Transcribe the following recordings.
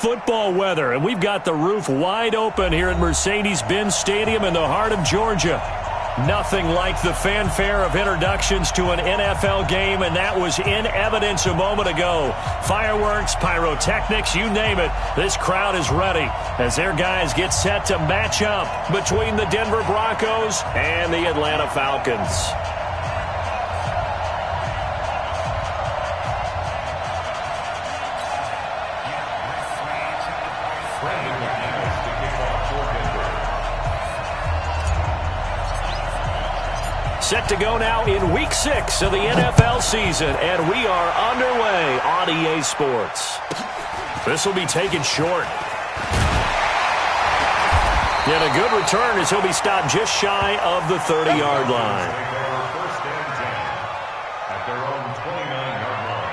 Football weather, and we've got the roof wide open here at Mercedes-Benz Stadium in the heart of Georgia. Nothing like the fanfare of introductions to an NFL game, and that was in evidence a moment ago. Fireworks, pyrotechnics, you name it. This crowd is ready as their guys get set to match up between the Denver Broncos and the Atlanta Falcons. Set to go now in Week 6 of the NFL season, and we are underway on EA Sports. This will be taken short. And a good return as he'll be stopped just shy of the 30-yard line. First and 10 at their own 29-yard line.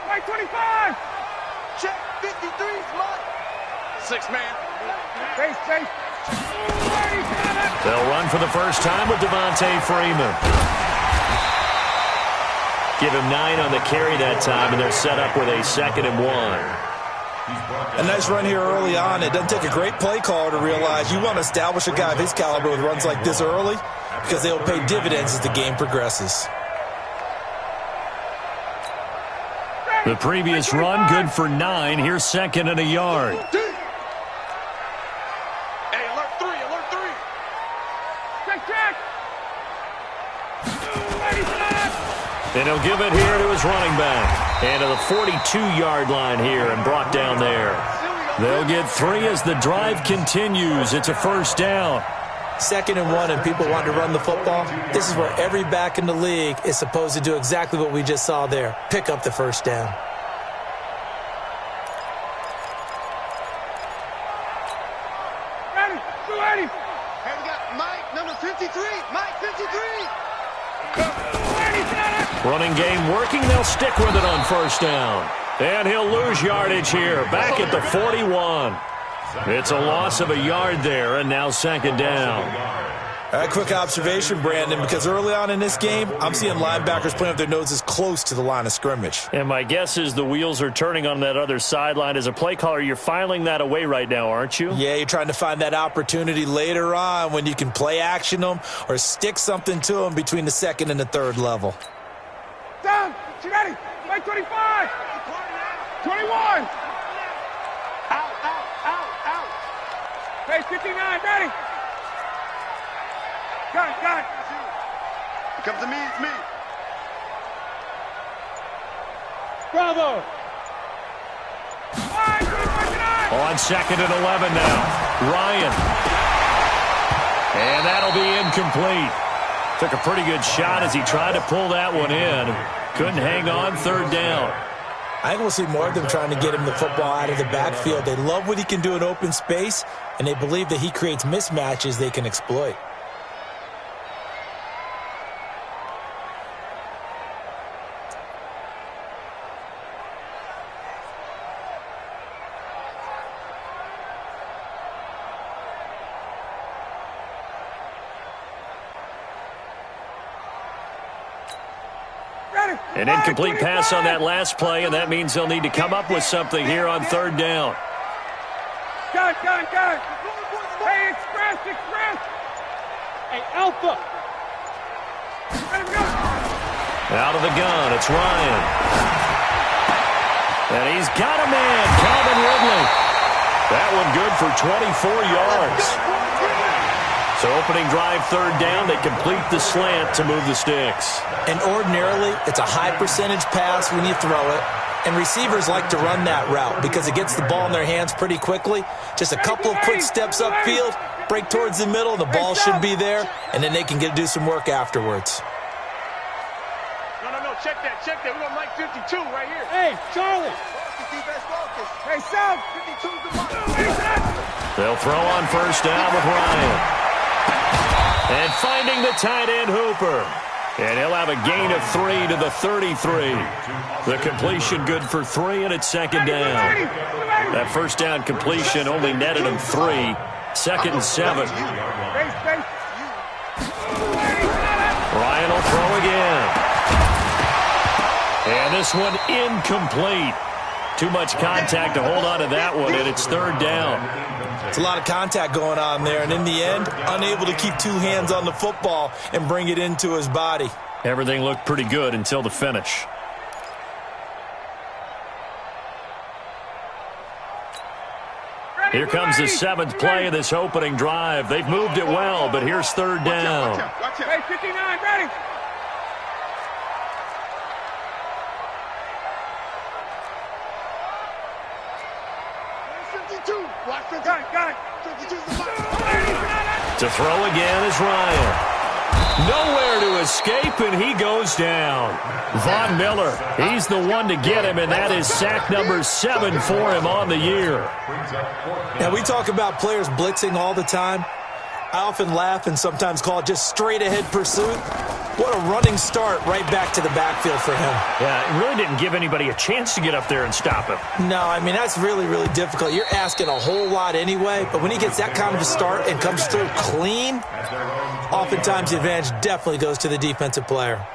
Mike 25! Check 53's Mike! 6-man. Base. They'll run for the first time with Devontae Freeman. Give him 9 on the carry that time, and they're set up with a 2nd and 1. A nice run here early on. It doesn't take a great play caller to realize you want to establish a guy of his caliber with runs like this early because they'll pay dividends as the game progresses. The previous run, good for 9. Here's 2nd and a yard. Hey, alert 3. Check. And he'll give it here to his running back. And to the 42-yard line here and brought down there. They'll get 3 as the drive continues. It's a first down. 2nd and 1, and people want to run the football. This is where every back in the league is supposed to do exactly what we just saw there. Pick up the first down. Ready. Hey, we got Mike, number 53. Mike, 53. Running game working. They'll stick with it on first down. And he'll lose yardage here. Back at the 41. It's a loss of a yard there, and now 2nd down. A quick observation, Brandon, because early on in this game, I'm seeing linebackers playing with their noses close to the line of scrimmage. And my guess is the wheels are turning on that other sideline. As a play caller, you're filing that away right now, aren't you? Yeah, you're trying to find that opportunity later on when you can play action them or stick something to them between the 2nd and the 3rd level. Down. You ready? Mike 25. 21. Out. Hey, 59, ready. Got it. Here comes to me, it's me. Bravo. On 2nd and 11 now. Ryan. And that'll be incomplete. Took a pretty good shot as he tried to pull that one in. Couldn't hang on. 3rd down. I think we'll see more of them trying to get him the football out of the backfield. They love what he can do in open space, and they believe that he creates mismatches they can exploit. An incomplete pass on that last play, and that means they'll need to come up with something here on 3rd down. Got it. Hey, express. Hey, Alpha. Ready to go. Out of the gun, it's Ryan. And he's got a man, Calvin Ridley. That one good for 24 yards. So opening drive 3rd down, they complete the slant to move the sticks. And ordinarily, it's a high percentage pass when you throw it. And receivers like to run that route because it gets the ball in their hands pretty quickly. Just a couple of quick steps upfield, break towards the middle, the ball should be there, and then they can do some work afterwards. No, check that. We're going to Mike 52 right here. Hey, Charlie. Hey, South. 52's the Mike. They'll throw on first down with Ryan. And finding the tight end, Hooper. And he'll have a gain of 3 to the 33. The completion good for 3, and it's second down. That first down completion only netted him 3. Second and 7. Ryan will throw again. And this one incomplete. Too much contact to hold on to that one, and it's third down. It's a lot of contact going on there, and in the end, unable to keep two hands on the football and bring it into his body. Everything looked pretty good until the finish. Here comes the 7th play of this opening drive. They've moved it well, but here's third down. Hey, 59, ready. To throw again is Ryan. Nowhere to escape, and he goes down. Von Miller, he's the one to get him, and that is sack number 7 for him on the year. Now, we talk about players blitzing all the time. I often laugh and sometimes call it just straight-ahead pursuit. What a running start right back to the backfield for him. Yeah, it really didn't give anybody a chance to get up there and stop him. No, I mean, that's really, really difficult. You're asking a whole lot anyway, but when he gets that kind of a start and comes through clean, oftentimes the advantage definitely goes to the defensive player.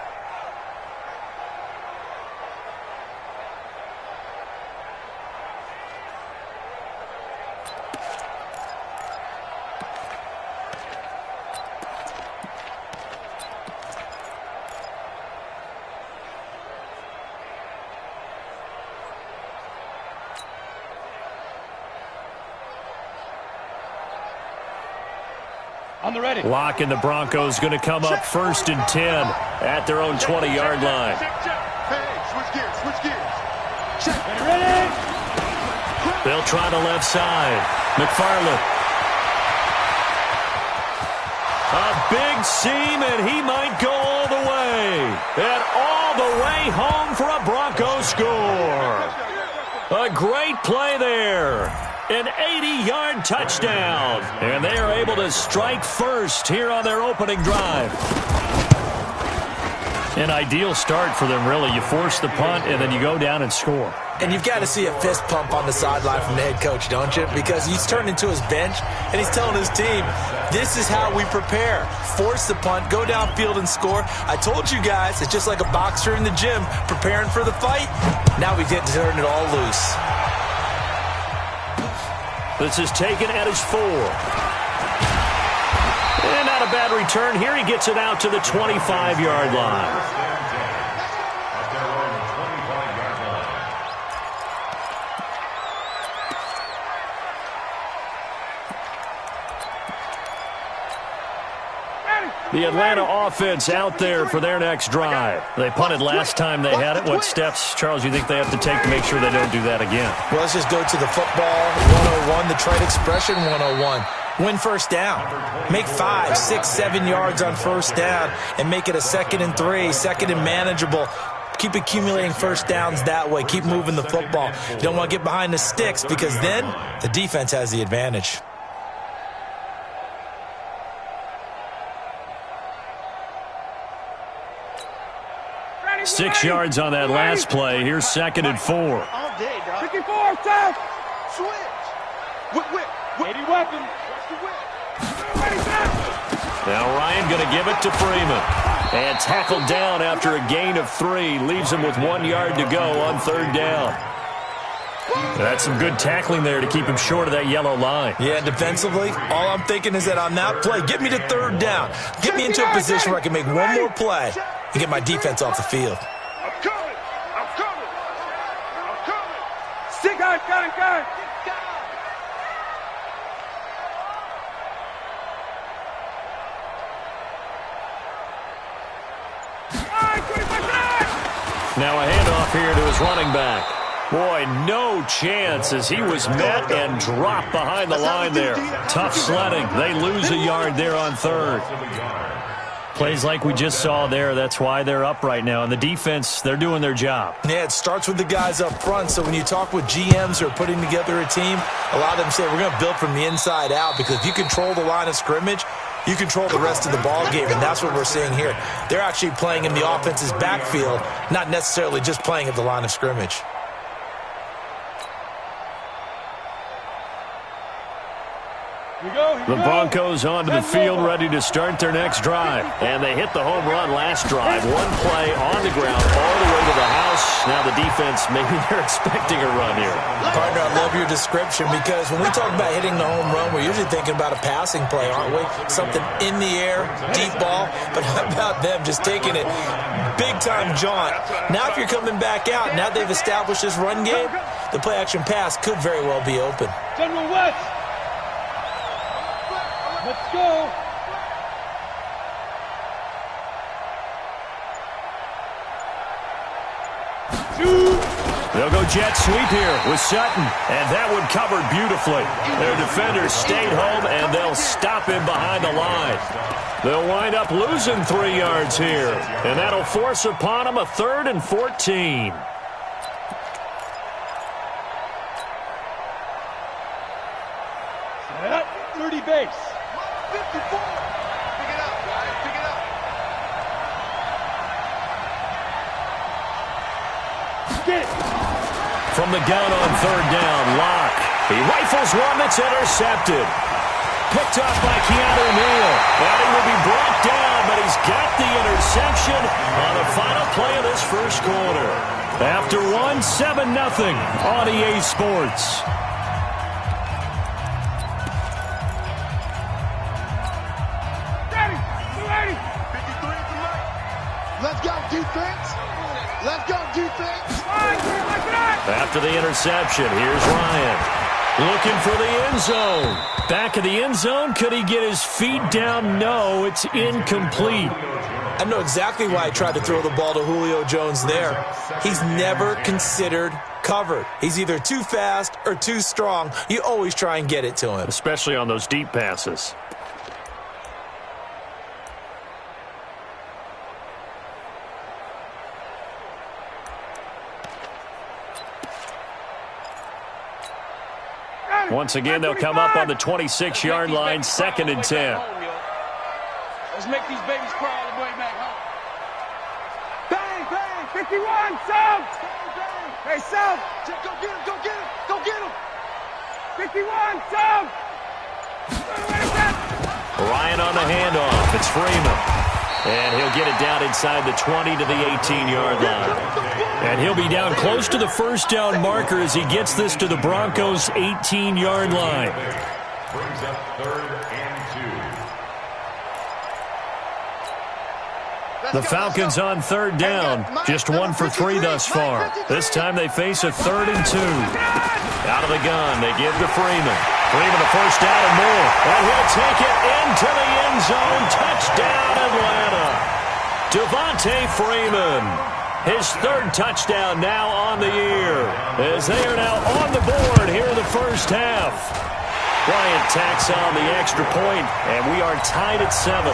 On the ready. Lock and the Broncos going to come up first and 10 at their own 20-yard line. Hey, switch gears. Check. Ready. They'll try the left side. McFarland. A big seam, and he might go all the way. And all the way home for a Broncos score. A great play there. An 80-yard touchdown. And they are able to strike first here on their opening drive. An ideal start for them, really. You force the punt, and then you go down and score. And you've got to see a fist pump on the sideline from the head coach, don't you? Because he's turned into his bench, and he's telling his team, this is how we prepare. Force the punt, go downfield and score. I told you guys, it's just like a boxer in the gym preparing for the fight. Now we get to turn it all loose. This is taken at his 4. And not a bad return here. He gets it out to the 25-yard line. The Atlanta offense out there for their next drive. They punted last time they had it. What steps, Charles, you think they have to take to make sure they don't do that again? Well, let's just go to the football 101, the trade expression 101. Win first down. Make 5, 6, 7 yards on first down and make it a 2nd and 3, 2nd and manageable. Keep accumulating first downs that way. Keep moving the football. You don't want to get behind the sticks because then the defense has the advantage. Ready. 6 yards on that last play. Here's 2nd and 4. All day, dog. 54, South. Switch. Whip. 80 weapons. Ready, South. Now Ryan going to give it to Freeman. And tackled down after a gain of 3. Leaves him with 1 yard to go on third down. That's some good tackling there to keep him short of that yellow line. Yeah, defensively, all I'm thinking is that on that play, get me to third down. Get me into a position where I can make one more play and get my defense off the field. I'm coming. Stick on, got it. Now a handoff here to his running back. Boy, no chance as he was met and dropped behind the line there. Tough sledding. They lose a yard there on third. Plays like we just saw there, that's why they're up right now. And the defense, they're doing their job. Yeah, it starts with the guys up front. So when you talk with GMs who are putting together a team, a lot of them say we're going to build from the inside out, because if you control the line of scrimmage, you control the rest of the ball game, and that's what we're seeing here. They're actually playing in the offense's backfield, not necessarily just playing at the line of scrimmage. The Broncos onto the field, ready to start their next drive. And they hit the home run last drive. One play on the ground all the way to the house. Now the defense, maybe they're expecting a run here. Partner, I love your description, because when we talk about hitting the home run, we're usually thinking about a passing play, aren't we? Something in the air, deep ball. But how about them just taking it big-time jaunt? Now if you're coming back out, now they've established this run game, the play-action pass could very well be open. General West. Let's go. They'll go jet sweep here with Sutton, and that one covered beautifully. Their defenders stayed home, and they'll stop him behind the line. They'll wind up losing 3 yards here, and that'll force upon them a 3rd and 14. Set. 30 base. 54. Pick it up, guys. Pick it up. Get it. From the gun on 3rd down, Locke. He rifles one that's intercepted. Picked up by Keanu Neal. And he will be brought down, but he's got the interception on the final play of this first quarter. After 7-0 on EA Sports. Let's go, defense. Let's go, defense. After the interception, here's Ryan. Looking for the end zone. Back of the end zone. Could he get his feet down? No, it's incomplete. I know exactly why I tried to throw the ball to Julio Jones there. He's never considered covered. He's either too fast or too strong. You always try and get it to him. Especially on those deep passes. Once again, they'll come up on the 26-yard line, 2nd and 10. Let's make these babies cry all the way back home. Bang, bang, 51, South. Hey, South. Go get him, go get him, go get him. 51, South. Ryan on the handoff. It's Freeman. And he'll get it down inside the 20 to the 18-yard line. And he'll be down close to the first down marker as he gets this to the Broncos' 18-yard line. Brings up 3rd and 2. The Falcons on 3rd down. Just 1 for 3 thus far. This time they face a 3rd and 2. Out of the gun, they give to Freeman. Freeman the first down and more. And he'll take it into the end zone. Touchdown, Atlanta. Devontae Freeman. His 3rd touchdown now on the year. As they are now on the board here in the first half. Bryant tacks on the extra point, and we are tied at 7.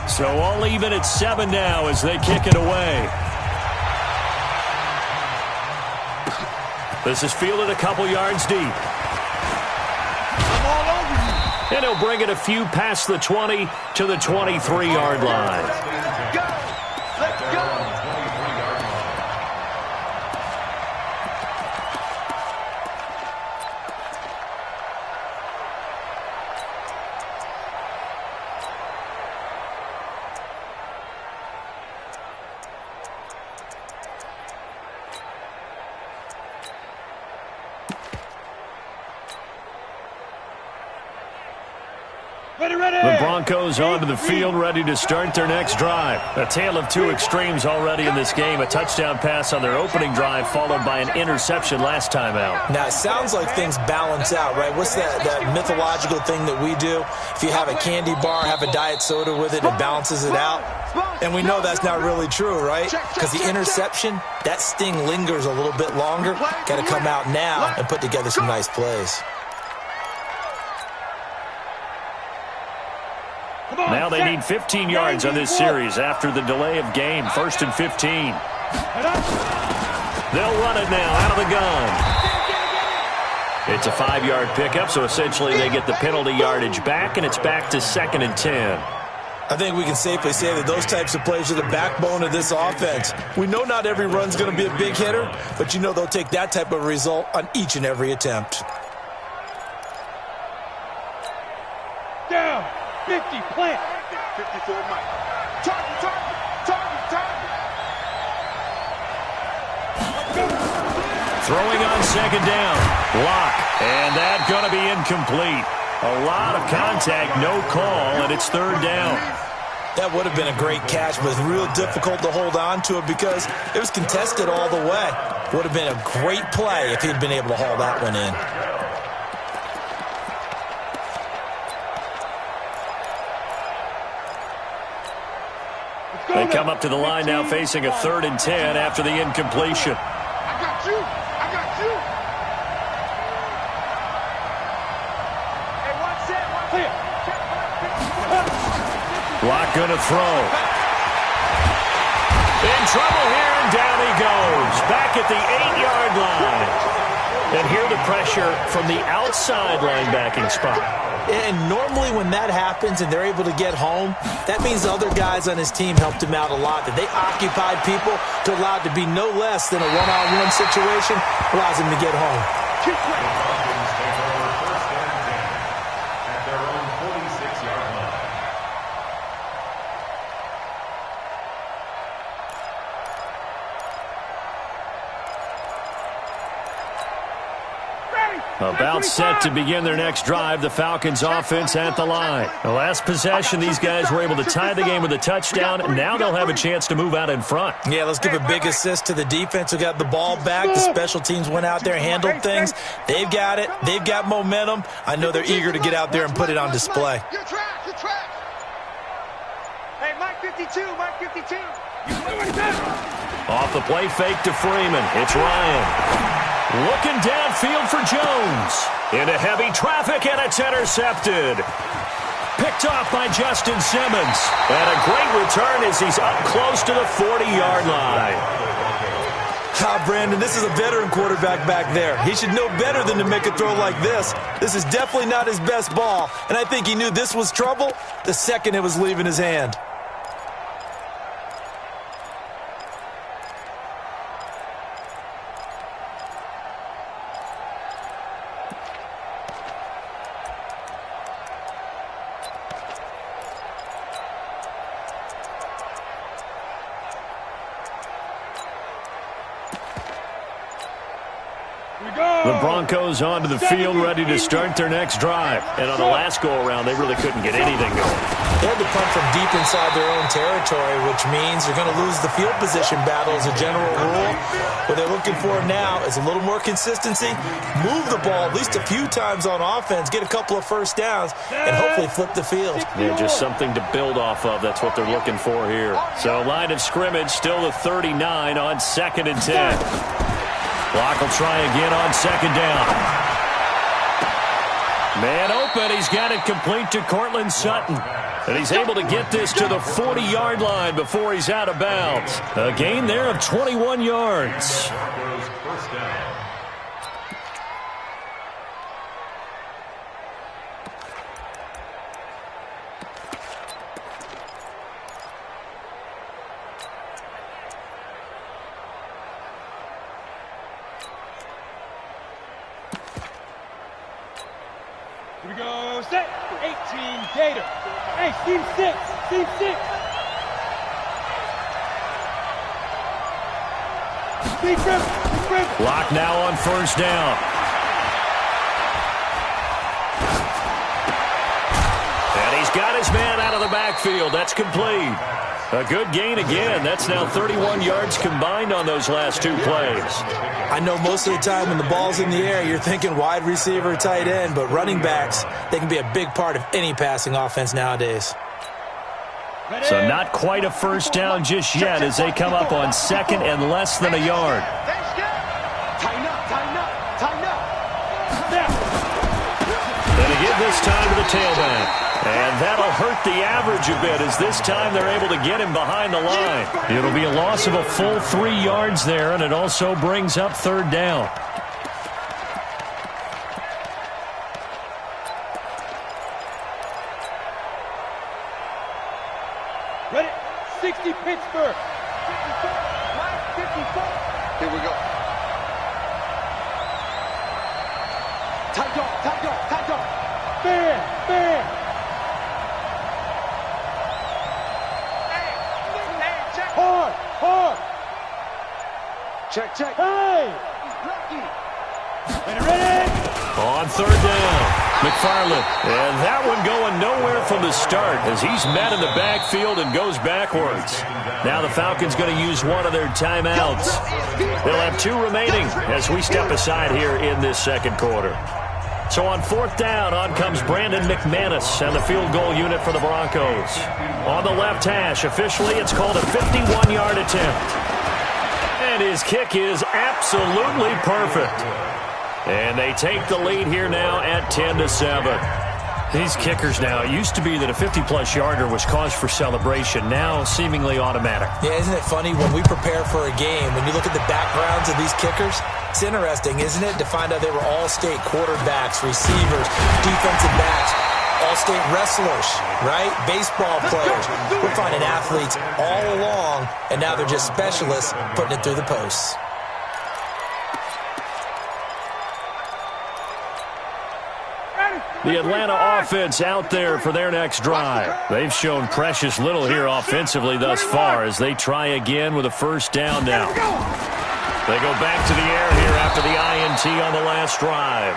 So all even at 7 now as they kick it away. This is fielded a couple yards deep. I'm all over you. And he'll bring it a few past the 20 to the 23-yard line. Go. Let's go. The Broncos onto the field, ready to start their next drive. A tale of two extremes already in this game. A touchdown pass on their opening drive, followed by an interception last time out. Now, it sounds like things balance out, right? What's that mythological thing that we do? If you have a candy bar, have a diet soda with it, it balances it out. And we know that's not really true, right? Because the interception, that sting lingers a little bit longer. Got to come out now and put together some nice plays. Now they need 15 yards on this series after the delay of game. 1st and 15. They'll run it now out of the gun. It's a 5-yard pickup, so essentially they get the penalty yardage back, and it's back to 2nd and 10. I think we can safely say that those types of plays are the backbone of this offense. We know not every run's going to be a big hitter, but you know they'll take that type of result on each and every attempt. Down. 50, plant. 54, Mike. Target. Throwing on 2nd down. Block. And that's going to be incomplete. A lot of contact, no call, and it's 3rd down. That would have been a great catch, but it's real difficult to hold on to it because it was contested all the way. Would have been a great play if he'd been able to haul that one in. They come up to the line now facing a 3rd and 10 after the incompletion. I got you. Hey, watch that. Clear. Block going to throw. In trouble here, and down he goes. Back at the 8-yard line. And here the pressure from the outside linebacking spot. And normally when that happens and they're able to get home, that means the other guys on his team helped him out a lot. That they occupied people to allow it to be no less than a one-on-one situation, allows him to get home. The Falcons take over 1st and 10 at their own 46-yard line. About set to begin their next drive, the Falcons offense at the line. The last possession, these guys were able to tie the game with a touchdown, and now they'll have a chance to move out in front. Yeah, let's give a big assist to the defense who got the ball back. The special teams went out there, handled things. They've got it. They've got momentum. I know they're eager to get out there and put it on display. Your track. Hey, Mike 52. Off the play fake to Freeman. It's Ryan. Looking downfield for Jones. Into heavy traffic, and it's intercepted. Picked off by Justin Simmons. And a great return as he's up close to the 40-yard line. Brandon, this is a veteran quarterback back there. He should know better than to make a throw like this. This is definitely not his best ball, and I think he knew this was trouble the second it was leaving his hand. The Broncos onto the field, ready to start their next drive. And on the last go-around, they really couldn't get anything going. They had to punt from deep inside their own territory, which means they're going to lose the field position battle as a general rule. What they're looking for now is a little more consistency, move the ball at least a few times on offense, get a couple of first downs, and hopefully flip the field. Yeah, just something to build off of. That's what they're looking for here. So line of scrimmage, still the 39 on 2nd and 10. Block will try again on 2nd down. Man open. He's got it complete to Cortland Sutton. And he's able to get this to the 40-yard line before he's out of bounds. A gain there of 21 yards. Broncos 1st down. Here we go, set. 18, Gator. Hey, Steve 6. Big rip. Block now on 1st down. And out of the backfield. That's complete. A good gain again. That's now 31 yards combined on those last two plays. I know most of the time when the ball's in the air, you're thinking wide receiver, tight end, but running backs, they can be a big part of any passing offense nowadays. So not quite a first down just yet as they come up on second and less than a yard. Tighten up, tighten up, tighten up. And to give this time to the tailback. And that'll hurt the average a bit as this time they're able to get him behind the line. It'll be a loss of a full 3 yards there, and it also brings up third down. Ready? 60 Pittsburgh. 54. Here we go. Tight dog, tight dog, tight dog. Fair, fair. Hard, hard. Check, check. Hey! Ready? On third down, McFarland. And that one going nowhere from the start as he's met in the backfield and goes backwards. Now the Falcons going to use one of their timeouts. They'll have 2 remaining as we step aside here in this second quarter. So on fourth down, on comes Brandon McManus and the field goal unit for the Broncos. On the left hash, officially it's called a 51-yard attempt. And his kick is absolutely perfect. And they take the lead here now at 10-7. These kickers now, it used to be that a 50-plus yarder was cause for celebration, now seemingly automatic. Yeah, isn't it funny when we prepare for a game, when you look at the backgrounds of these kickers, it's interesting, isn't it, to find out they were all-state quarterbacks, receivers, defensive backs, all-state wrestlers, right? Baseball players. We're finding athletes all along, and now they're just specialists putting it through the posts. The Atlanta offense out there for their next drive. They've shown precious little here offensively thus far as they try again with a first down now. They go back to the air here after the INT on the last drive.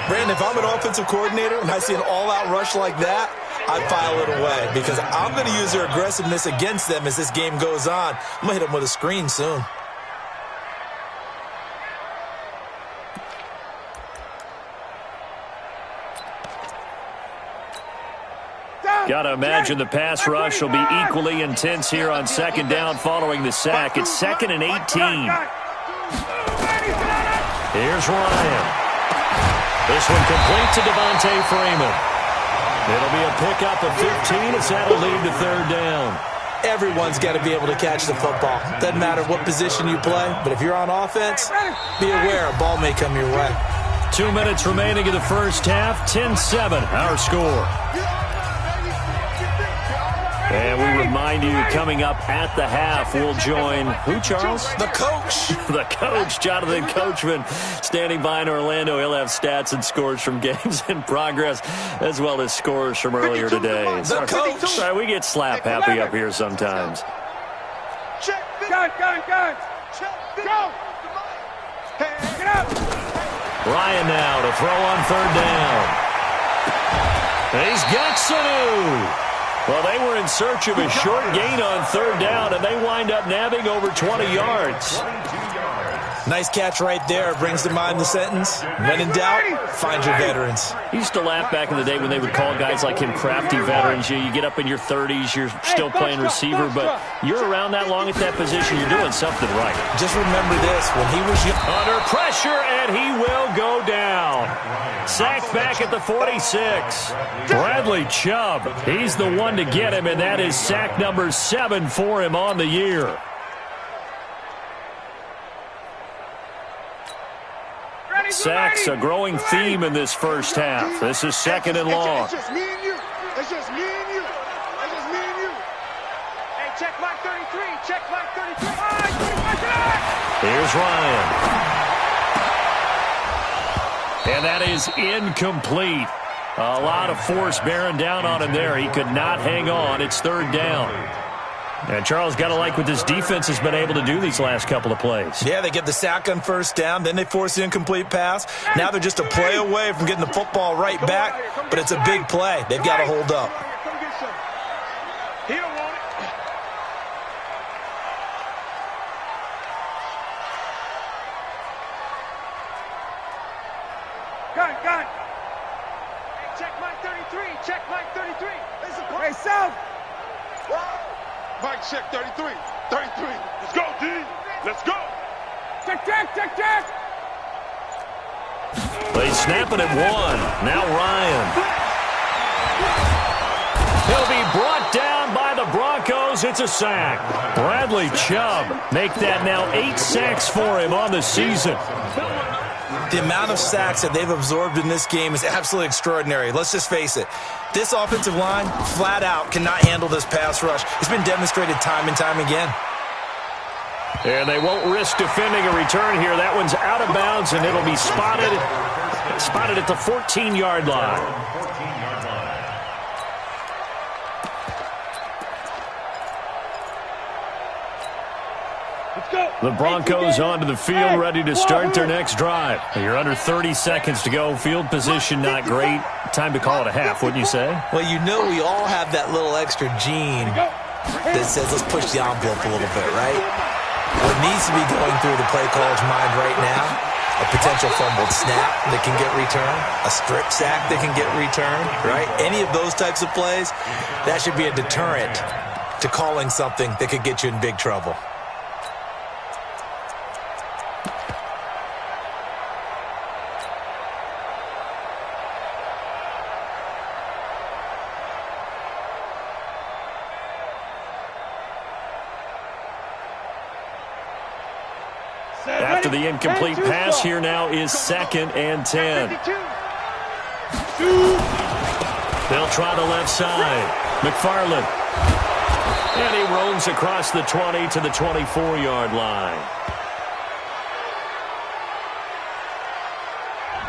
Brandon, if I'm an offensive coordinator and I see an all-out rush like that, I file it away because I'm going to use their aggressiveness against them as this game goes on. I'm going to hit them with a screen soon. Got to imagine the pass rush will be equally intense here on second down following the sack. It's 2nd and 18. Here's Ryan. This one complete to Devontae Freeman. It'll be a pickup of 15 as that'll lead to third down. Everyone's got to be able to catch the football. Doesn't matter what position you play, but if you're on offense, be aware a ball may come your way. 2 minutes remaining in the first half. 10-7, our score. And we remind you, coming up at the half, we'll join who, Charles? The coach. The coach, Jonathan Coachman, standing by in Orlando. He'll have stats and scores from games in progress, as well as scores from earlier today. The coach. Sorry, we get slap happy up here sometimes. Gun. Go. Get up. Ryan now to throw on third down. He's got Sanu. Well, they were in search of a short gain on third down, and they wind up nabbing over 20 yards. Nice catch right there. Brings to mind the sentence, when in doubt, find your veterans. He used to laugh back in the day when they would call guys like him crafty veterans. You get up in your 30s, you're still playing receiver, but you're around that long at that position, you're doing something right. Just remember this, when he was young. Under pressure, and he will go down. Sacked back at the 46. Bradley Chubb, he's the one to get him, and that is sack number 7 for him on the year. Sacks, a growing theme in this first half. This is 2nd and long. It's just me and you. It's just me and you. It's just me and you. Hey, check mark 33. Check mark 33. Here's Ryan. And that is incomplete. A lot of force bearing down on him there. He could not hang on. It's third down. And Charles, got to like what this defense has been able to do these last couple of plays. Yeah, they get the sack on first down, then they force the incomplete pass. Now they're just a play away from getting the football right back, but it's a big play. They've got to hold up. gun. Hey, check Mike 33. Check Mike 33. Hey, South. Mike, check 33. 33. Let's go, D. Let's go. Check. They snap it at one. Now Ryan. He'll be brought down by the Broncos. It's a sack. Bradley Chubb make that now 8 sacks for him on the season. The amount of sacks that they've absorbed in this game is absolutely extraordinary. Let's just face it. This offensive line, flat out, cannot handle this pass rush. It's been demonstrated time and time again. And they won't risk defending a return here. That one's out of bounds, and it'll be spotted at the 14-yard line. The Broncos onto the field, ready to start their next drive. You're under 30 seconds to go. Field position not great. Time to call it a half, wouldn't you say? Well, you know we all have that little extra gene that says let's push the envelope a little bit, right? What needs to be going through the play caller's mind right now, a potential fumbled snap that can get returned, a strip sack that can get returned, right? Any of those types of plays, that should be a deterrent to calling something that could get you in big trouble. After the incomplete pass, here now is 2nd and 10. They'll try the left side. McFarland. And he roams across the 20 to the 24-yard line.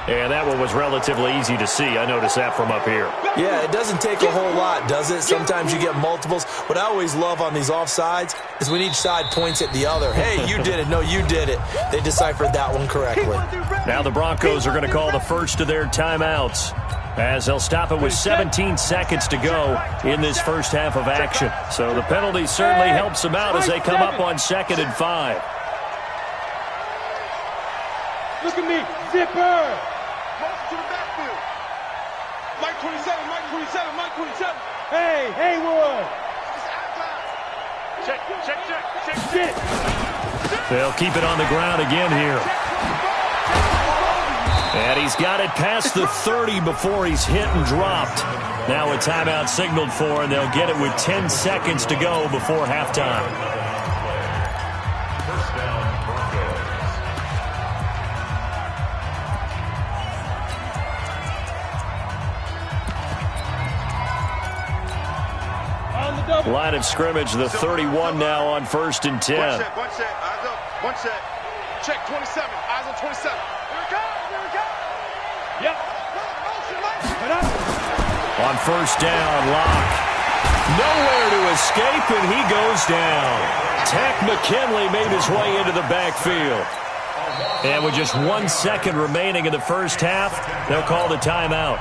And that one was relatively easy to see. I noticed that from up here. Yeah, it doesn't take a whole lot, does it? Sometimes you get multiples. What I always love on these offsides is when each side points at the other. Hey, you did it. No, you did it. They deciphered that one correctly. Now the Broncos are going to call the first of their timeouts, as they'll stop it with 17 seconds to go in this first half of action. So the penalty certainly helps them out as they come up on 2nd and 5. Look at me, zipper. To the backfield. Mike 27, Mike 27, Mike 27. Hey, Haywood. Check. They'll keep it on the ground again here. And he's got it past the 30 before he's hit and dropped. Now a timeout signaled for, and they'll get it with 10 seconds to go before halftime. First down, Broncos. Line of scrimmage, the 31 now on 1st and 10. One set, eyes up, one set. Check 27, eyes on 27. Here we go. Yep. On 1st down, Locke. Nowhere to escape, and he goes down. Tack McKinley made his way into the backfield. And with just 1 second remaining in the first half, they'll call the timeout.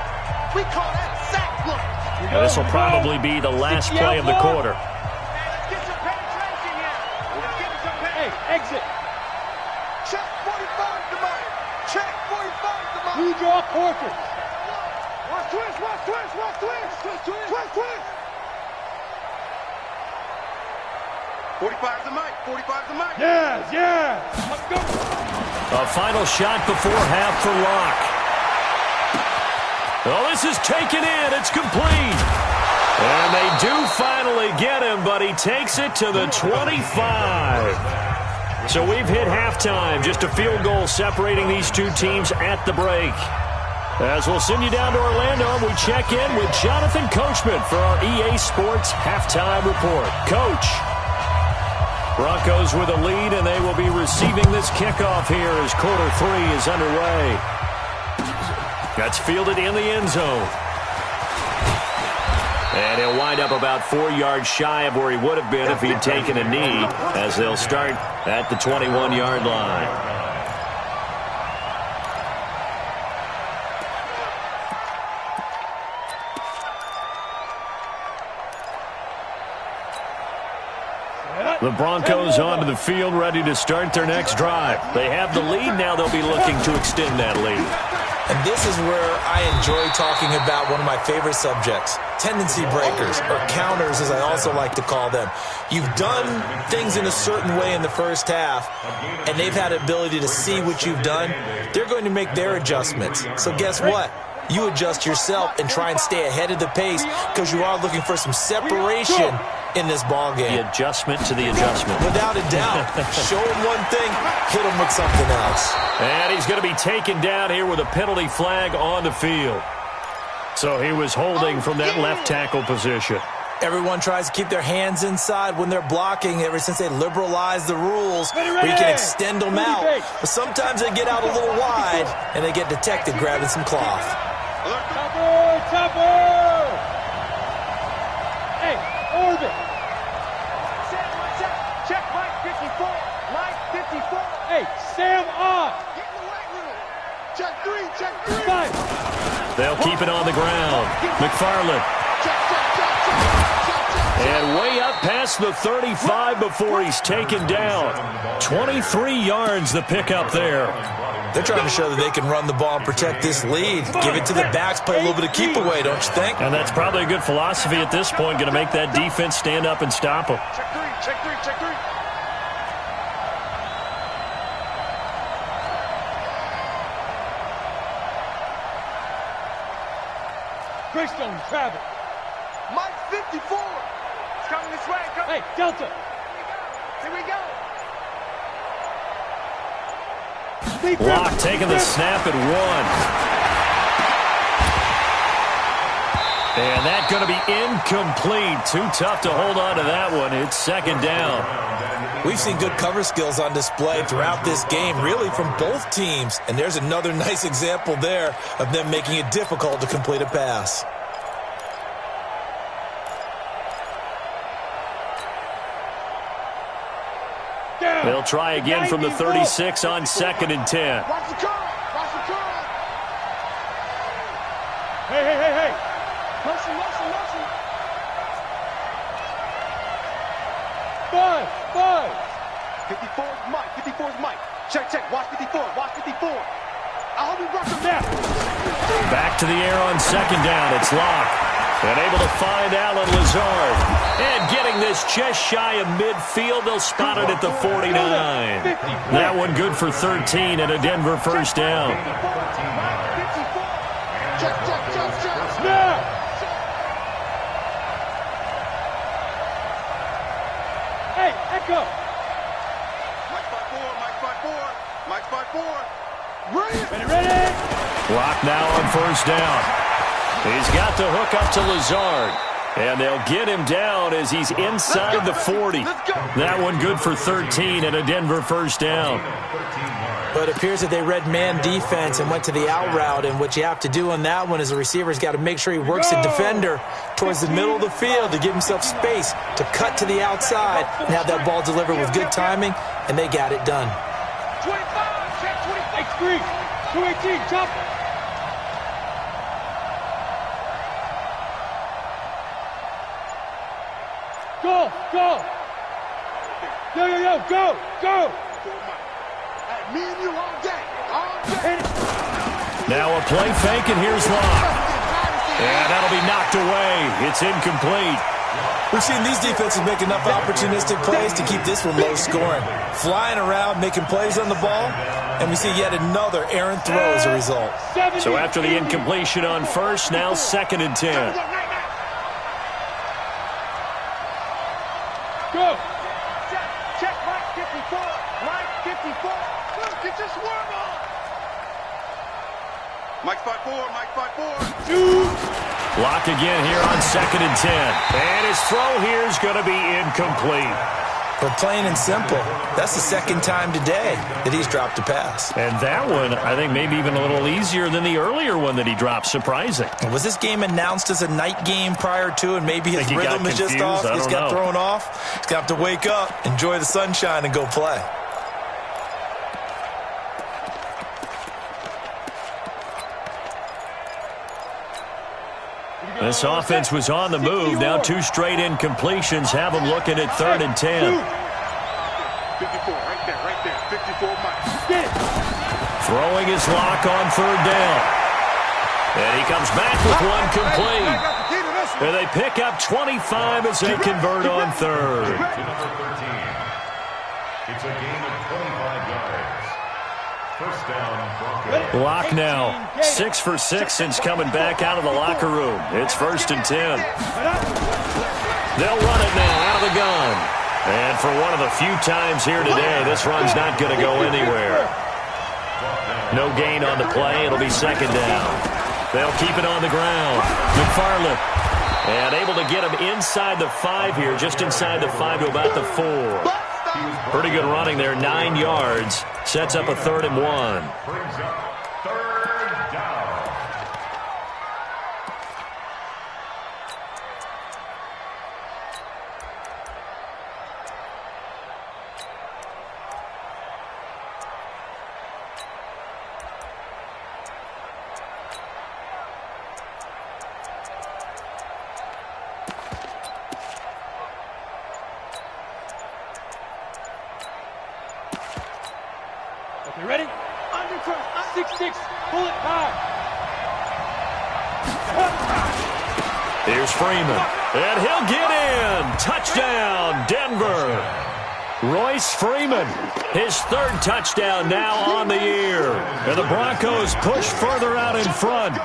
We call that sack block. Now, this will probably be the last play of the quarter. Hey, exit. Check 45 to Mike. Check 45 to Mike. You draw portraits. Watch twist. 45 to Mike. 45 to Mike. Yeah. Let's go. A final shot before half for Locke. Oh, this is taken in. It's complete. And they do finally get him, but he takes it to the 25. So we've hit halftime. Just a field goal separating these two teams at the break. As we'll send you down to Orlando, and we check in with Jonathan Coachman for our EA Sports Halftime Report. Coach. Broncos with a lead, and they will be receiving this kickoff here as quarter 3 is underway. That's fielded in the end zone. And he'll wind up about 4 yards shy of where he would have been if he'd taken a knee, as they'll start at the 21-yard line. The Broncos onto the field, ready to start their next drive. They have the lead, now they'll be looking to extend that lead. And this is where I enjoy talking about one of my favorite subjects, tendency breakers, or counters as I also like to call them. You've done things in a certain way in the first half, and they've had the ability to see what you've done. They're going to make their adjustments. So guess what? You adjust yourself and try and stay ahead of the pace because you are looking for some separation in this ball game. The adjustment to the adjustment. Without a doubt. Show him one thing, hit him with something else. And he's going to be taken down here with a penalty flag on the field. So he was holding from that left tackle position. Everyone tries to keep their hands inside when they're blocking ever since they liberalized the rules where you can extend them out. But sometimes they get out a little wide and they get detected grabbing some cloth. Chopper! Hey, orbit! Check Mike 54. Mike 54. Hey, Sam on! Get in the weight room. Check 3, check 3. Five. They'll keep it on the ground. McFarland. And way up past the 35 before he's taken down. 23 yards the pickup there. They're trying to show that they can run the ball and protect this lead. Give it to the backs, play a little bit of keep away, don't you think? And that's probably a good philosophy at this point, going to make that defense stand up and stop them. Check 3, check 3, check 3. Greystone, travel. Mike 54. It's coming this way. Come. Hey, Delta. Here we go. Locke taking the snap at 1. And that's going to be incomplete. Too tough to hold on to that one. It's second down. We've seen good cover skills on display throughout this game, really from both teams. And there's another nice example there of them making it difficult to complete a pass. They'll try again from the 36 on 2nd and 10. Watch the curl. Watch the curl. Hey. Motion. 5. 54's Mike. 54's Mike. Check. Watch 54. Watch 54. I hope he runs him now. Back to the air on 2nd down. It's Locke. And able to find Alan Lazard. And getting this just shy of midfield. They'll spot it at the 49. That one good for 13 and a Denver first down. Check. Snap. Hey, Echo. Mike 54. Ready? Ready? Clock now on first down. He's got the hook up to Lazard. And they'll get him down as he's inside the 40. That one good for 13 and a Denver first down. But it appears that they read man defense and went to the out route. And what you have to do on that one is the receiver's got to make sure he works the defender towards the middle of the field to give himself space to cut to the outside and have that ball delivered with good timing. And they got it done. 25. Check 25. X3. 218. Jump. Go. Yo, go. Hey, me and you all day. Now a play fake, and here's Locke. And that'll be knocked away. It's incomplete. We've seen these defenses make enough opportunistic plays to keep this one low scoring. Flying around, making plays on the ball, and we see yet another errant throw as a result. So after the incompletion on first, now 2nd and 10. Go. Check Mike 54. Mike 54. Look, get your swarm on. Mike 54. Block again here on 2nd and 10. And his throw here is going to be incomplete. But plain and simple, that's the second time today that he's dropped a pass. And that one, I think, maybe even a little easier than the earlier one that he dropped. Surprising. Was this game announced as a night game prior to, and maybe his rhythm is just off? He's got thrown off. He's going to have to wake up, enjoy the sunshine, and go play. This offense was on the move. Now 2 straight incompletions have them looking at 3rd and 10. 54, right there. 54 Mike. Throwing his Locke on 3rd down. And he comes back with one complete. And they pick up 25 as they convert on third. To number 13. It's a gain of 25 yards. First down, Broncos. Block now. 6 for 6 since coming back out of the locker room. It's 1st and 10. They'll run it now out of the gun. And for one of the few times here today, this run's not going to go anywhere. No gain on the play. It'll be 2nd down. They'll keep it on the ground. McFarland. And able to get him inside the 5 here, just inside the 5 to about the 4. Pretty good running there, 9 yards. Sets up a 3rd and 1. Brings up 3rd down. Okay, ready? Undercut, 6-6, pull it high. Here's Freeman. And he'll get in. Touchdown, Denver. Royce Freeman, his 3rd touchdown now on the year. And the Broncos push further out in front.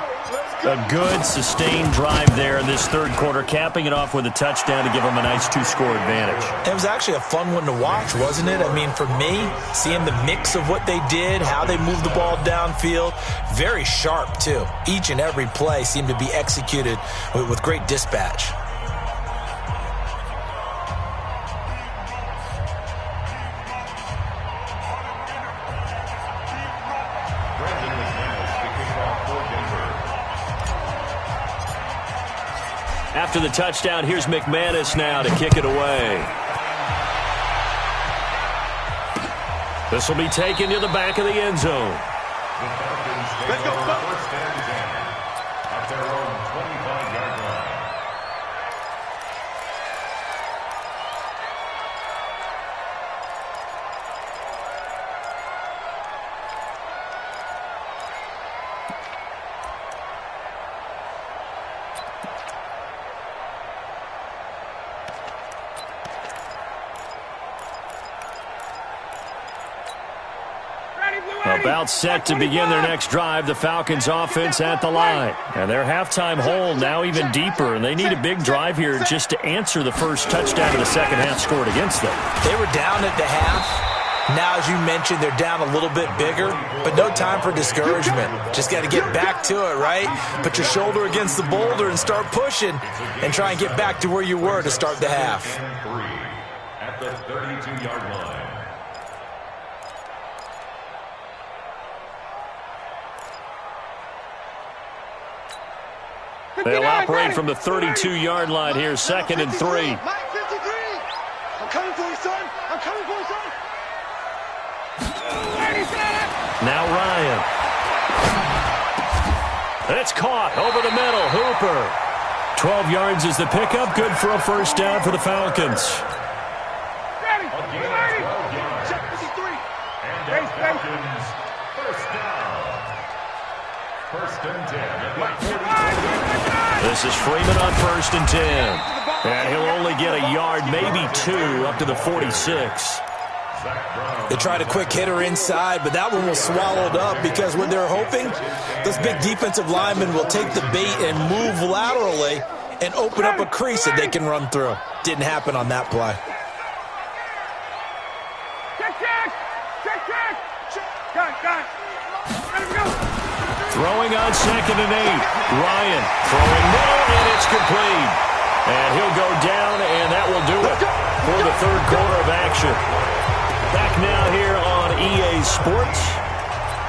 A good, sustained drive there in this 3rd quarter, capping it off with a touchdown to give them a nice 2-score advantage. It was actually a fun one to watch, wasn't it? I mean, for me, seeing the mix of what they did, how they moved the ball downfield, very sharp, too. Each and every play seemed to be executed with great dispatch. After the touchdown, here's McManus now to kick it away. This will be taken to the back of the end zone. The Falcons take over 1st and 10 at their own 25-yard line. About set to begin their next drive, the Falcons offense at the line. And their halftime hole now even deeper, and they need a big drive here just to answer the first touchdown of the second half scored against them. They were down at the half. Now, as you mentioned, they're down a little bit bigger, but no time for discouragement. Just got to get back to it, right? Put your shoulder against the boulder and start pushing and try and get back to where you were to start the half. 3 at the 32-yard line. They'll operate from the 32-yard line here, 2nd and 3. I'm coming for you, son. I'm coming for you, son. Now Ryan. It's caught over the middle. Hooper. 12 yards is the pickup. Good for a 1st down for the Falcons. Ready. Check 53. And the Falcons 1st down. 1st and 10 at the 40. This is Freeman on 1st and 10. And he'll only get a yard, maybe 2, up to the 46. They tried a quick hitter inside, but that one was swallowed up because when they're hoping, those big defensive linemen will take the bait and move laterally and open up a crease that they can run through. Didn't happen on that play. Got it. Let him go. Throwing on 2nd and 8. Ryan throwing no, and it's complete. And he'll go down, and that will do it for the 3rd quarter of action. Back now here on EA Sports.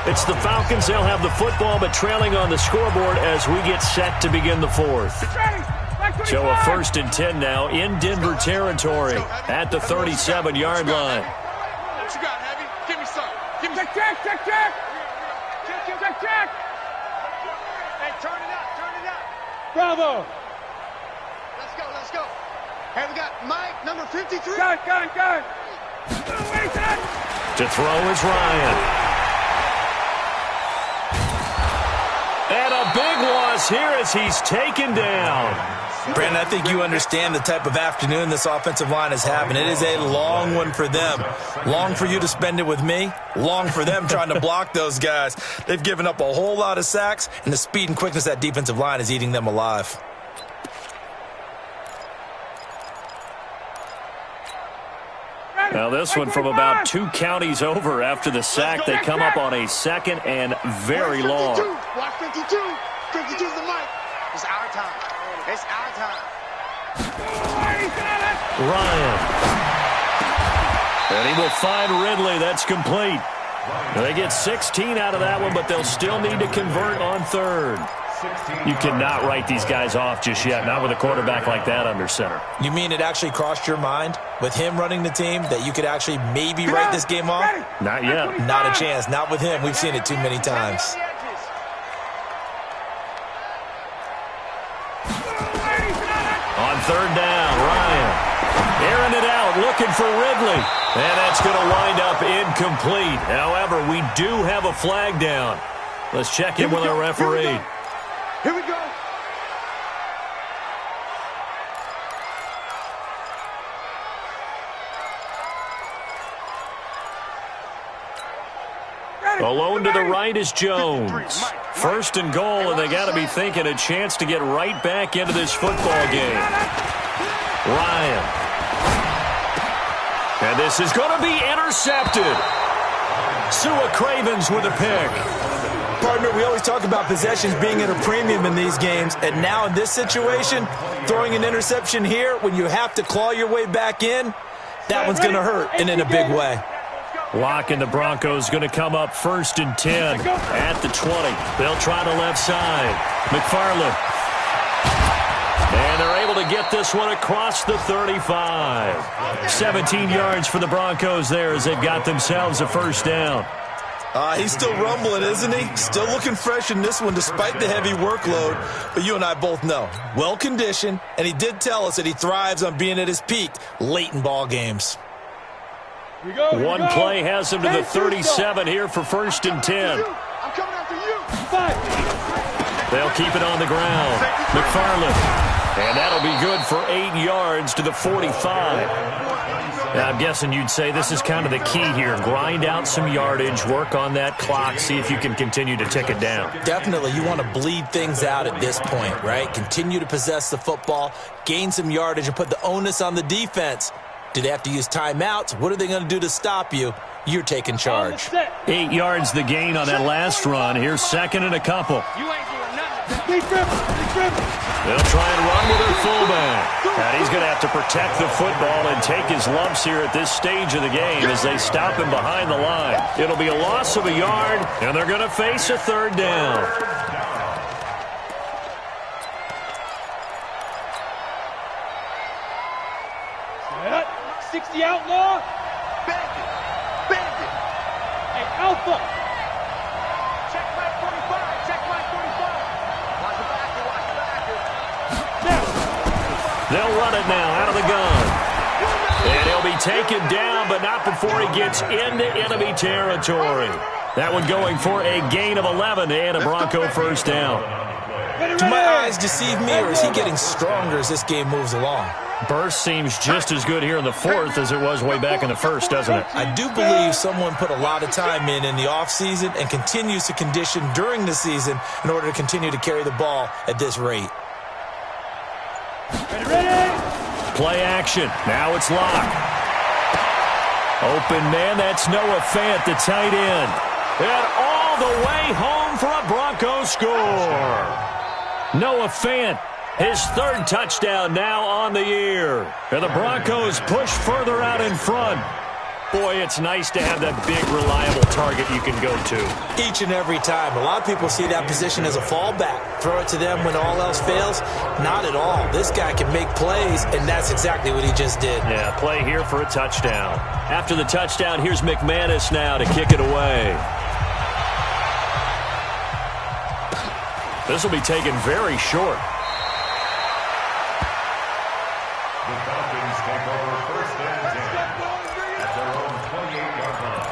It's the Falcons. They'll have the football, but trailing on the scoreboard as we get set to begin the 4th. So a 1st and 10 now in Denver territory at the 37-yard line. What you got, Heavy? Give me some. Give me Check. Hey, turn it up. Bravo. Let's go. Hey, we got Mike, number 53. Got it. To throw is Ryan. And a big loss here as he's taken down. Brandon, I think you understand the type of afternoon this offensive line is having. It is a long one for them. Long for you to spend it with me. Long for them trying to block those guys. They've given up a whole lot of sacks, and the speed and quickness of that defensive line is eating them alive. Now this one from about 2 counties over after the sack. They come up on a second and very long. Watch 52. 52's the mic. It's our time. It's our time. Ryan. And he will find Ridley. That's complete. They get 16 out of that one, but they'll still need to convert on third. You cannot write these guys off just yet, not with a quarterback like that under center. You mean it actually crossed your mind with him running the team that you could actually maybe write this game off? Not yet. Not a chance. Not with him. We've seen it too many times. On third down, Ryan airing it out, looking for Ridley. And that's going to wind up incomplete. However, we do have a flag down. Let's check in with our referee. Here we go. Alone to the right is Jones. First and goal, and they got to be thinking a chance to get right back into this football game. Ryan. And this is going to be intercepted. Sua Cravens with a pick. Partner, we always talk about possessions being at a premium in these games, and now in this situation, throwing an interception here when you have to claw your way back in, that one's going to hurt, and in a big way. Lock and the Broncos going to come up 1st and 10 at the 20. They'll try the left side. McFarland. And they're able to get this one across the 35. 17 yards for the Broncos there as they've got themselves a first down. He's still rumbling, isn't he? Still looking fresh in this one despite the heavy workload. But you and I both know, well-conditioned, and he did tell us that he thrives on being at his peak late in ball games. One play has him to the 37 here for 1st and 10. I'm coming after you. They'll keep it on the ground. McFarland. And that'll be good for 8 yards to the 45. Now, I'm guessing you'd say this is kind of the key here. Grind out some yardage, work on that clock, see if you can continue to tick it down. Definitely. You want to bleed things out at this point, right? Continue to possess the football, gain some yardage, and put the onus on the defense. Do they have to use timeouts? What are they going to do to stop you? You're taking charge. 8 yards the gain on that last run. Here's 2nd and a couple. You ain't doing nothing. They'll try and run with their fullback. And he's going to have to protect the football and take his lumps here at this stage of the game as they stop him behind the line. It'll be a loss of a yard, and they're going to face a 3rd down. 60 outlaw. Bandit. Bandit. Hey, Alpha. Check my 45. Check my 45. Watch the backer. Watch the backer. They'll run it now out of the gun. And he'll be taken down, but not before he gets into enemy territory. That one going for a gain of 11 and a Bronco first down. Do my eyes deceive me, or is he getting stronger as this game moves along? Burst seems just as good here in the 4th as it was way back in the 1st, doesn't it? I do believe someone put a lot of time in the offseason and continues to condition during the season in order to continue to carry the ball at this rate. Ready? Play action. Now it's locked. Open man, that's Noah Fant, the tight end. And all the way home for a Broncos score. Noah Fant, his 3rd touchdown now on the year. And the Broncos push further out in front. Boy, it's nice to have that big, reliable target you can go to. Each and every time. A lot of people see that position as a fallback. Throw it to them when all else fails. Not at all. This guy can make plays, and that's exactly what he just did. Yeah, play here for a touchdown. After the touchdown, here's McManus now to kick it away. This will be taken very short. The Falcons take over 1st and 10 at their own 28-yard line.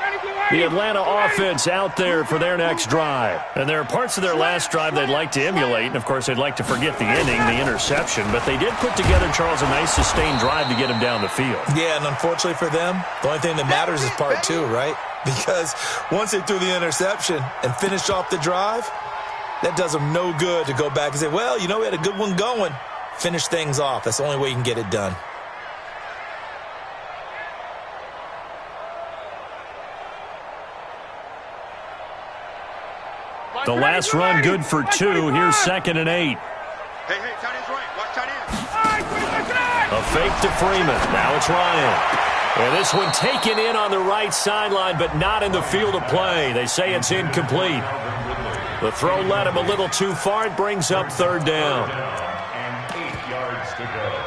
Ready, The Atlanta offense out there for their next drive. And there are parts of their last drive they'd like to emulate. And, of course, they'd like to forget the ending, the interception. But they did put together, Charles, a nice sustained drive to get him down the field. Yeah, and unfortunately for them, the only thing that matters is part two, right? Because once they threw the interception and finished off the drive, that does them no good to go back and say, well, you know, we had a good one going. Finish things off. That's the only way you can get it done. The last run good for 2. Here's 2nd and 8. Hey, tight end's right. Watch tight end. A fake to Freeman. Now it's Ryan. And this one taken in on the right sideline, but not in the field of play. They say it's incomplete. The throw led him a little too far. It brings up 3rd down. And 8 yards to go.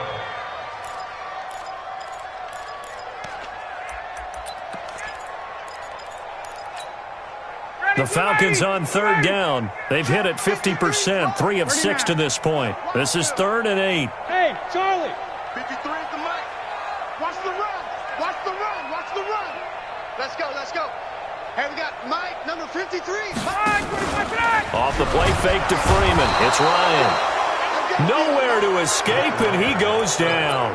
The Falcons on 3rd down. They've hit it 50%, 3 of 6 to this point. This is 3rd and 8. Hey, Charlie. 53 is the mic. Watch the run. Watch the run. Watch the run. Let's go. Let's go. Hey, we got Mike, number 53. Off the play fake to Freeman. It's Ryan. Nowhere to escape, and he goes down.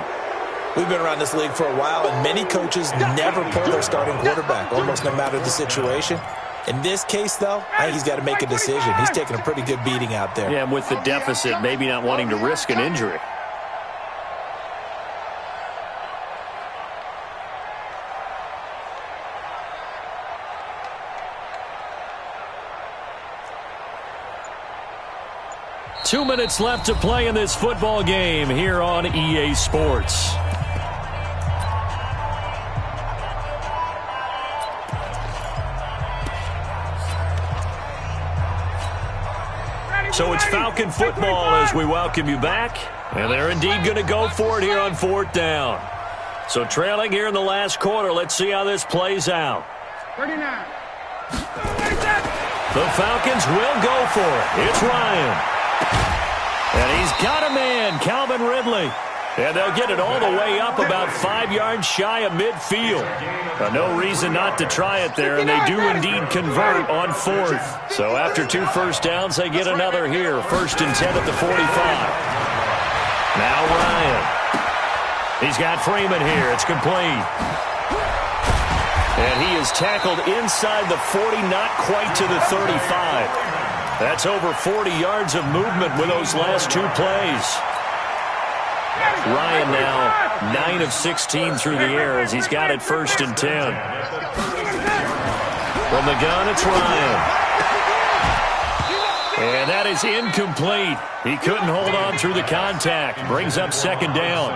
We've been around this league for a while, and many coaches never pull their starting quarterback, almost no matter the situation. In this case, though, I think he's got to make a decision. He's taking a pretty good beating out there. Yeah, and with the deficit, maybe not wanting to risk an injury. Two minutes left to play in this football game here on EA Sports. So it's Falcon football as we welcome you back. And they're indeed going to go for it here on 4th down. So trailing here in the last quarter. Let's see how this plays out. 39. The Falcons will go for it. It's Ryan. And he's got a man, Calvin Ridley. And they'll get it all the way up about 5 yards shy of midfield. No reason not to try it there, and they do indeed convert on 4th. So after 2 first downs, they get another here. 1st and 10 at the 45. Now Ryan. He's got Freeman here. It's complete. And he is tackled inside the 40, not quite to the 35. That's over 40 yards of movement with those last 2 plays. Ryan now 9 of 16 through the air as he's got it 1st and 10. From the gun, it's Ryan. And that is incomplete. He couldn't hold on through the contact. Brings up 2nd down.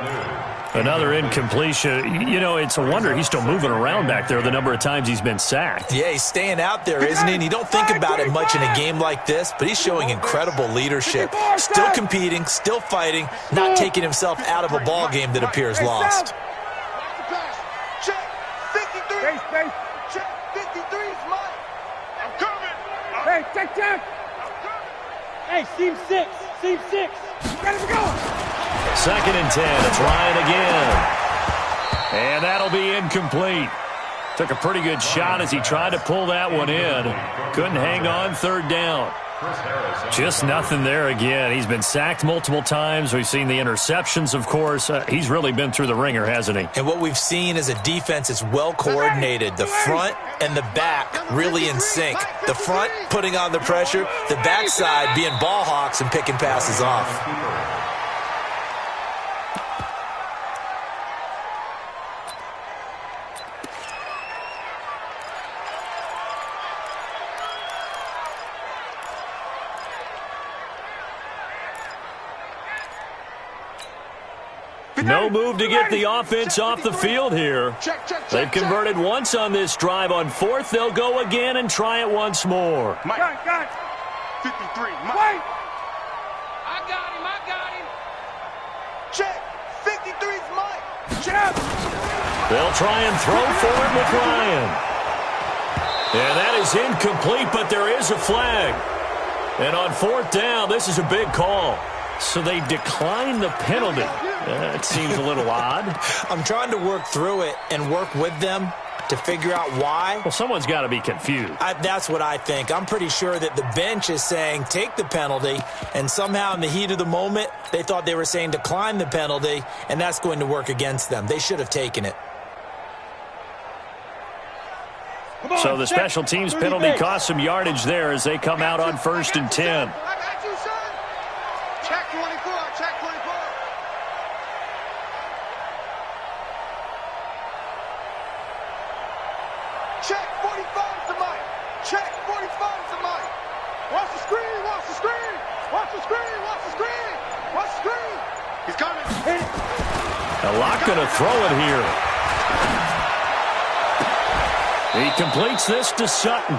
Another incompletion. You know, it's a wonder he's still moving around back there the number of times he's been sacked. Yeah, he's staying out there, isn't he? And you don't think about it much in a game like this, but he's showing incredible leadership. Still competing, still fighting, not taking himself out of a ball game that appears lost. Check 53. Check 53 is mine. I'm coming. Hey, check. Hey, seam 6. Seam 6. Ready to go. 2nd and 10. It's Ryan again. And that'll be incomplete. Took a pretty good shot as he tried to pull that one in. Couldn't hang on 3rd down. Just nothing there again. He's been sacked multiple times. We've seen the interceptions, of course. He's really been through the ringer, hasn't he? And what we've seen is a defense that's well coordinated. The front and the back really in sync. The front putting on the pressure. The backside being ball hawks and picking passes off. No move to get the offense off the field here. They've converted once on this drive. On 4th, they'll go again and try it once more. Mike. 53. Mike. I got him. Check. 53's Mike. Check. They'll try and throw for it with Ryan. And that is incomplete, but there is a flag. And on 4th down, this is a big call. So they decline the penalty. That seems a little odd. I'm trying to work through it and work with them to figure out why. Well, someone's got to be confused. That's what I think. I'm pretty sure that the bench is saying take the penalty, and somehow in the heat of the moment, they thought they were saying decline the penalty, and that's going to work against them. They should have taken it. So the special teams penalty cost some yardage there as they come out on 1st and 10. I got you, son. Check 24, check 24. Check 45 to Mike. Check 45 to Mike. Watch the screen, watch the screen. Watch the screen, watch the screen. Watch the screen. He's coming. A lot going to throw it here. He completes this to Sutton.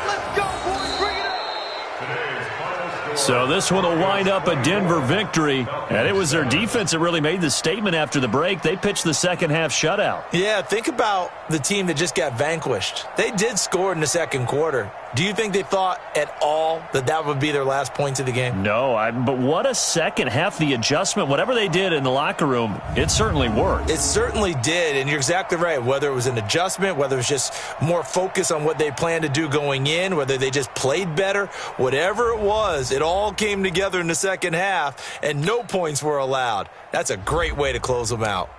Let's go, boys. Bring it up. So this one will wind up a Denver victory. And it was their defense that really made the statement after the break. They pitched the second-half shutout. Yeah, think about the team that just got vanquished. They did score in the second quarter. Do you think they thought at all that that would be their last points of the game? No, but what a second half. The adjustment, whatever they did in the locker room, it certainly worked. It certainly did, and you're exactly right. Whether it was an adjustment, whether it was just more focus on what they planned to do going in, whether they just played better, whatever it was, it all came together in the second half, and no points were allowed. That's a great way to close them out.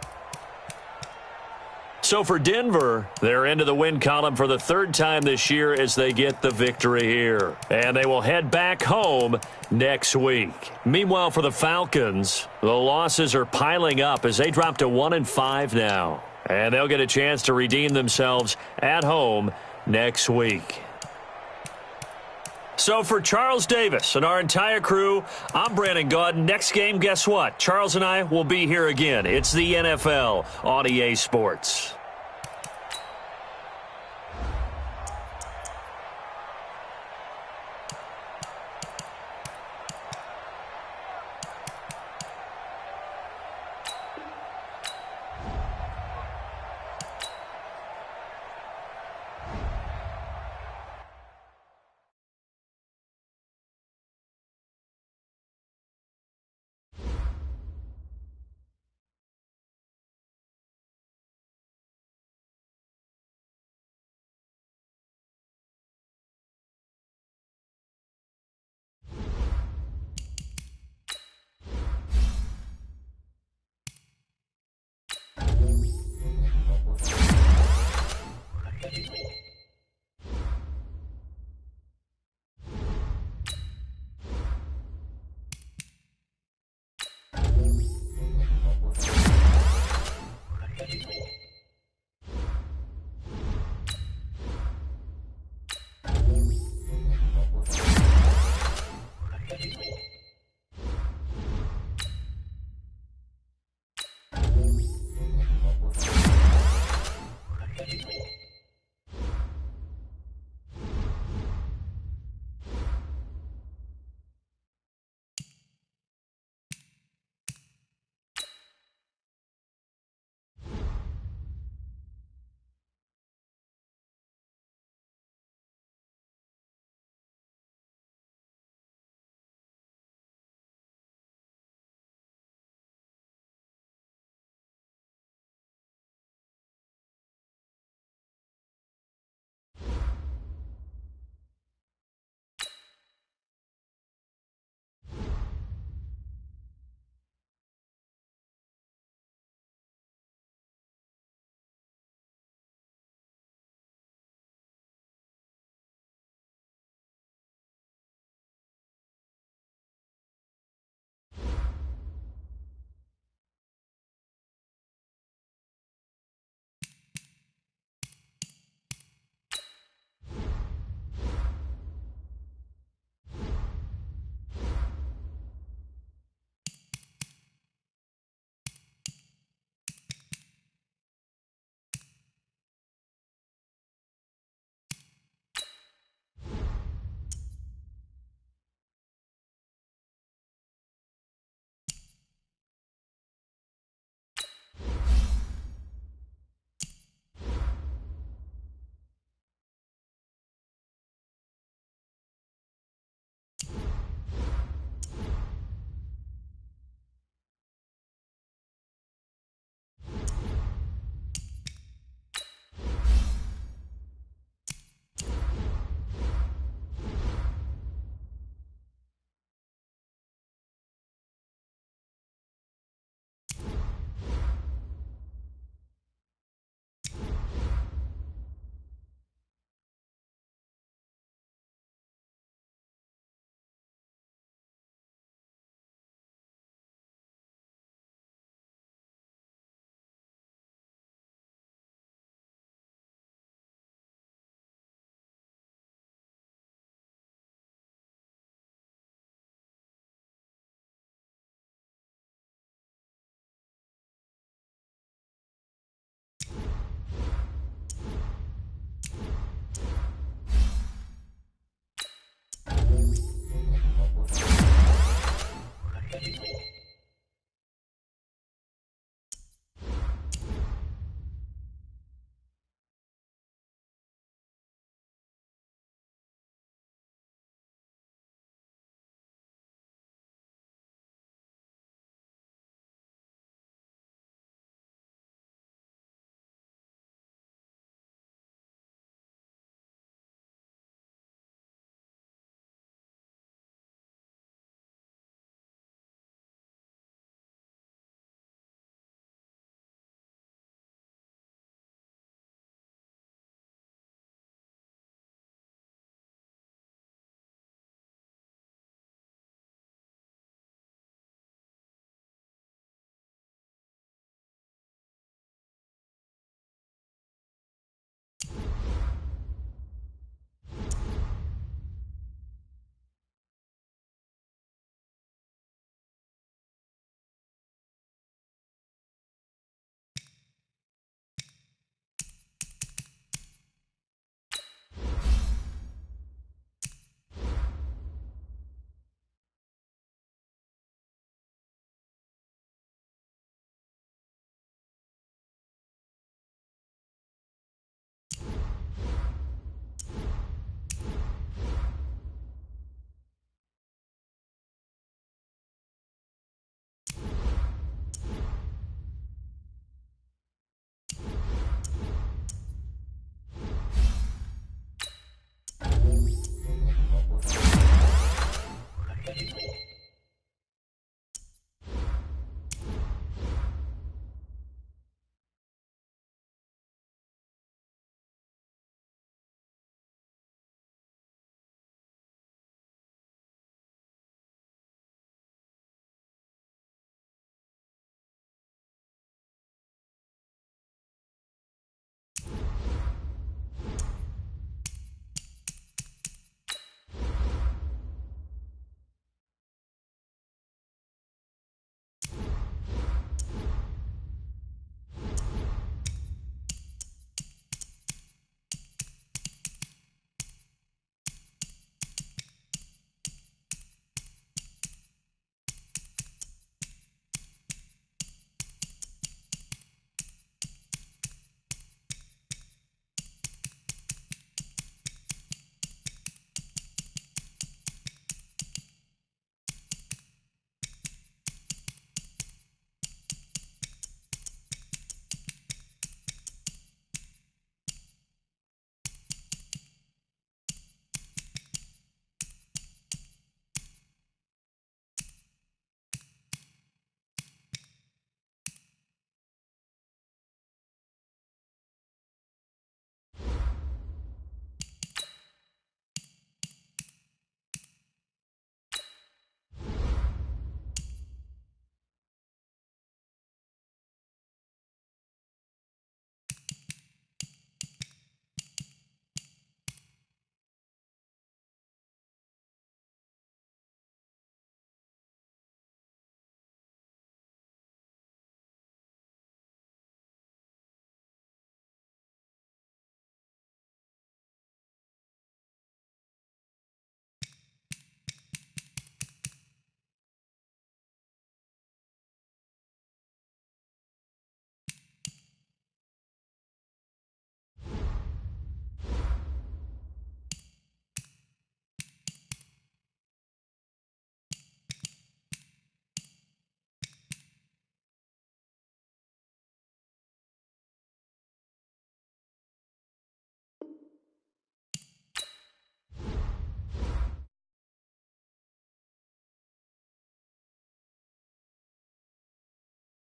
So for Denver, they're into the win column for the 3rd time this year as they get the victory here. And they will head back home next week. Meanwhile, for the Falcons, the losses are piling up as they drop to 1-5 now. And they'll get a chance to redeem themselves at home next week. So for Charles Davis and our entire crew, I'm Brandon Gaudin. Next game, guess what? Charles and I will be here again. It's the NFL on EA Sports.